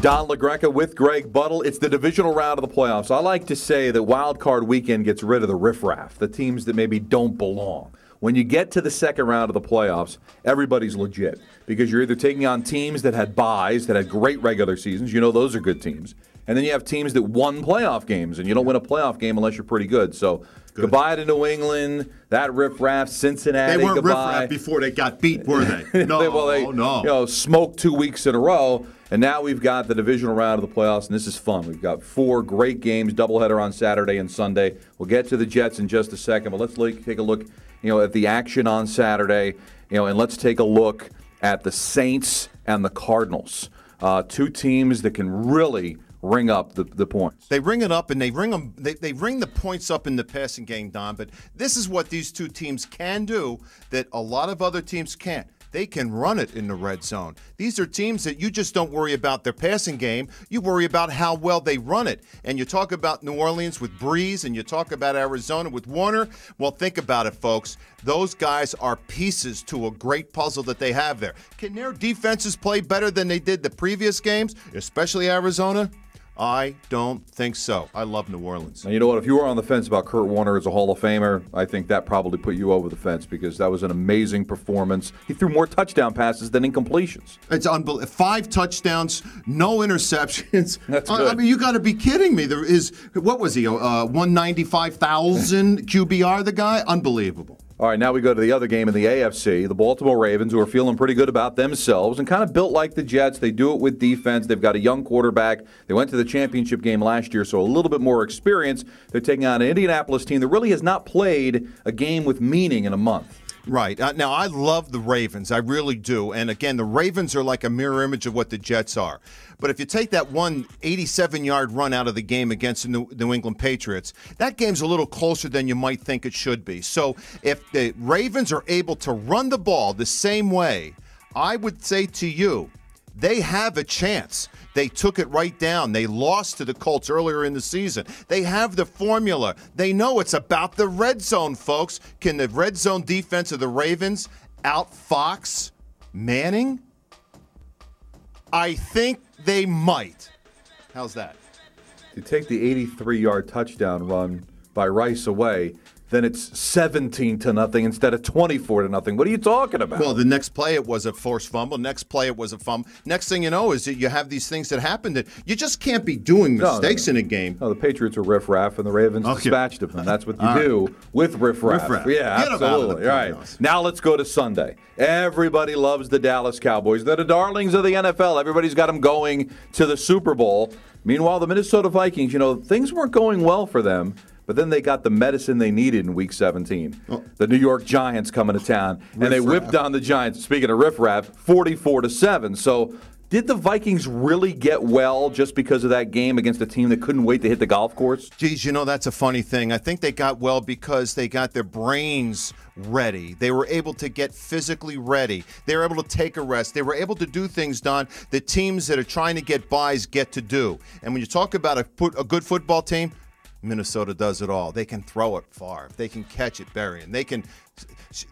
Don LaGreca with Greg Buttle. It's the divisional round of the playoffs. I like to say that wild card weekend gets rid of the riffraff, the teams that maybe don't belong. When you get to the second round of the playoffs, everybody's legit because you're either taking on teams that had byes, that had great regular seasons. You know those are good teams. And then you have teams that won playoff games, and you don't win a playoff game unless you're pretty good. So goodbye to New England, that riffraff, Cincinnati. They weren't goodbye. riffraff before they got beat, were they? No, no. Smoked 2 weeks in a row, and now we've got the divisional round of the playoffs, and this is fun. We've got 4 great games, doubleheader on Saturday and Sunday. We'll get to the Jets in just a second, but let's take a look, at the action on Saturday, and let's take a look at the Saints and the Cardinals, 2 teams that can really ring up the points. They ring it up, and they ring them. They ring the points up in the passing game, Don. But this is what these 2 teams can do that a lot of other teams can't. They can run it in the red zone. These are teams that you just don't worry about their passing game. You worry about how well they run it. And you talk about New Orleans with Breeze, and you talk about Arizona with Warner. Well, think about it, folks. Those guys are pieces to a great puzzle that they have there. Can their defenses play better than they did the previous games, especially Arizona? I don't think so. I love New Orleans. And you know what? If you were on the fence about Kurt Warner as a Hall of Famer, I think that probably put you over the fence because that was an amazing performance. He threw more touchdown passes than incompletions. It's unbelievable. 5 touchdowns, no interceptions. That's good. I mean, you got to be kidding me. What was he? 195,000 QBR, the guy? Unbelievable. All right, now we go to the other game in the AFC. The Baltimore Ravens, who are feeling pretty good about themselves and kind of built like the Jets. They do it with defense. They've got a young quarterback. They went to the championship game last year, so a little bit more experience. They're taking on an Indianapolis team that really has not played a game with meaning in a month. Right. Now, I love the Ravens. I really do. And, again, the Ravens are like a mirror image of what the Jets are. But if you take that 187-yard run out of the game against the New England Patriots, that game's a little closer than you might think it should be. So if the Ravens are able to run the ball the same way, I would say to you, they have a chance. They took it right down. They lost to the Colts earlier in the season. They have the formula. They know it's about the red zone, folks. Can the red zone defense of the Ravens outfox Manning? I think they might. How's that? You take the 83-yard touchdown run by Rice away, then it's 17-0 instead of 24-0. What are you talking about? Well, the next play it was a forced fumble. Next play it was a fumble. Next thing you know is that you have these things that happen that you just can't be doing mistakes in a game. No, the Patriots are riffraff and the Ravens dispatched them. And that's what you do with riffraff. Yeah, absolutely. All right. Now let's go to Sunday. Everybody loves the Dallas Cowboys. They're the darlings of the NFL. Everybody's got them going to the Super Bowl. Meanwhile, the Minnesota Vikings, things weren't going well for them. But then they got the medicine they needed in Week 17. Oh. The New York Giants coming to town, and they whipped on the Giants, speaking of riffraff, 44-7. So did the Vikings really get well just because of that game against a team that couldn't wait to hit the golf course? Geez, that's a funny thing. I think they got well because they got their brains ready. They were able to get physically ready. They were able to take a rest. They were able to do things, Don, that teams that are trying to get buys get to do. And when you talk about a good football team, Minnesota does it all. They can throw it far. They can catch it, bury it.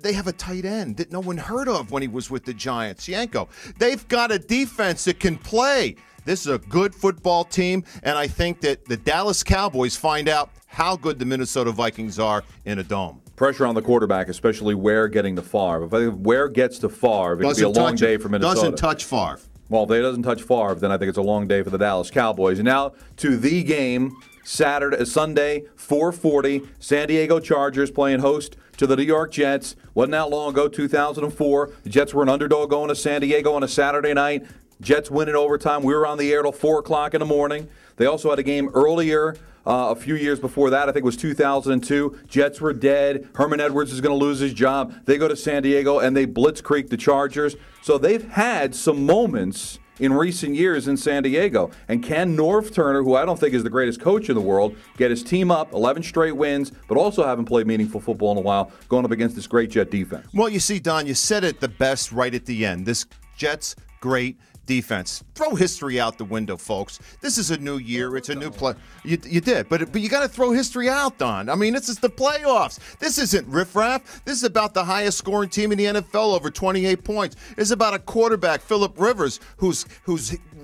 They have a tight end that no one heard of when he was with the Giants, Yanko. They've got a defense that can play. This is a good football team, and I think that the Dallas Cowboys find out how good the Minnesota Vikings are in a dome. Pressure on the quarterback, especially Ware getting to Favre. If Ware gets to Favre, it could be a long day for Minnesota. Doesn't touch Favre. Well, if he doesn't touch Favre, then I think it's a long day for the Dallas Cowboys. And now to the game. Sunday, 4:40, San Diego Chargers playing host to the New York Jets. Wasn't that long ago, 2004. The Jets were an underdog going to San Diego on a Saturday night. Jets win in overtime. We were on the air till 4 o'clock in the morning. They also had a game earlier, a few years before that. I think it was 2002. Jets were dead. Herman Edwards is going to lose his job. They go to San Diego, and they blitzkrieg the Chargers. So they've had some moments in recent years in San Diego. And can Norv Turner, who I don't think is the greatest coach in the world, get his team up 11 straight wins, but also haven't played meaningful football in a while, going up against this great Jet defense? Well, you see, Don, you said it the best right at the end. This Jets great defense. Throw history out the window, folks. This is a new year. It's a new play. You did, but you got to throw history out, Don. I mean, this is the playoffs. This isn't riffraff. This is about the highest scoring team in the NFL, over 28 points. It's about a quarterback, Phillip Rivers, who's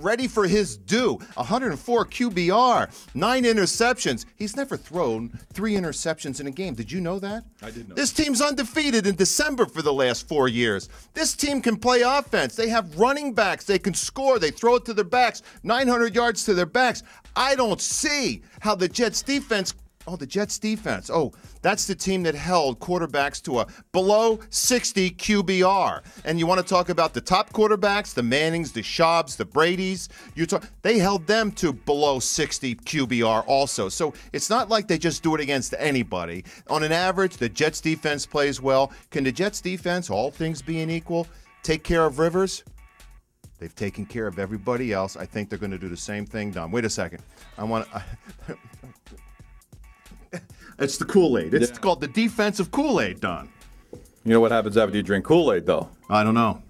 ready for his due. 104 QBR, 9 interceptions. He's never thrown 3 interceptions in a game. Did you know that? I did know. This team's undefeated in December for the last 4 years. This team can play offense. They have running backs. They can score. They throw it to their backs. 900 yards to their backs. I don't see how the Jets defense. Oh, the Jets defense. Oh, that's the team that held quarterbacks to a below 60 QBR. And you want to talk about the top quarterbacks, the Mannings, the Schaubs, the Bradys. They held them to below 60 QBR also. So it's not like they just do it against anybody. On an average, the Jets defense plays well. Can the Jets defense, all things being equal, take care of Rivers? They've taken care of everybody else. I think they're going to do the same thing, Don. Wait a second. It's the Kool-Aid. It's called the defensive Kool-Aid, Don. You know what happens after you drink Kool-Aid, though? I don't know.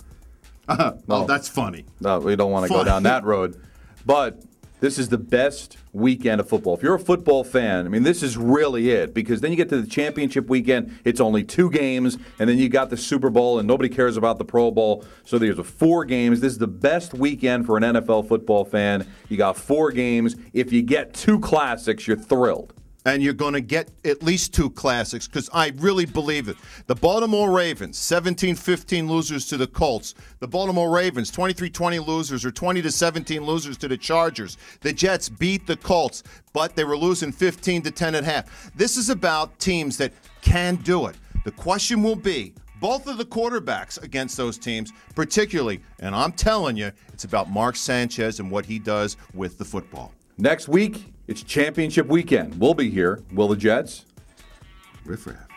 Oh, that's funny. No, we don't want to go down that road. But this is the best weekend of football. If you're a football fan, I mean, this is really it. Because then you get to the championship weekend, it's only 2 games, and then you got the Super Bowl, and nobody cares about the Pro Bowl. So there's 4 games. This is the best weekend for an NFL football fan. You got 4 games. If you get 2 classics, you're thrilled. And you're going to get at least 2 classics, because I really believe it. The Baltimore Ravens, 17-15 losers to the Colts. The Baltimore Ravens, 23-20 losers or 20-17 losers to the Chargers. The Jets beat the Colts, but they were losing 15-10 at half. This is about teams that can do it. The question will be, both of the quarterbacks against those teams, particularly, and I'm telling you, it's about Mark Sanchez and what he does with the football. Next week, it's championship weekend. We'll be here. Will the Jets? Riff raff.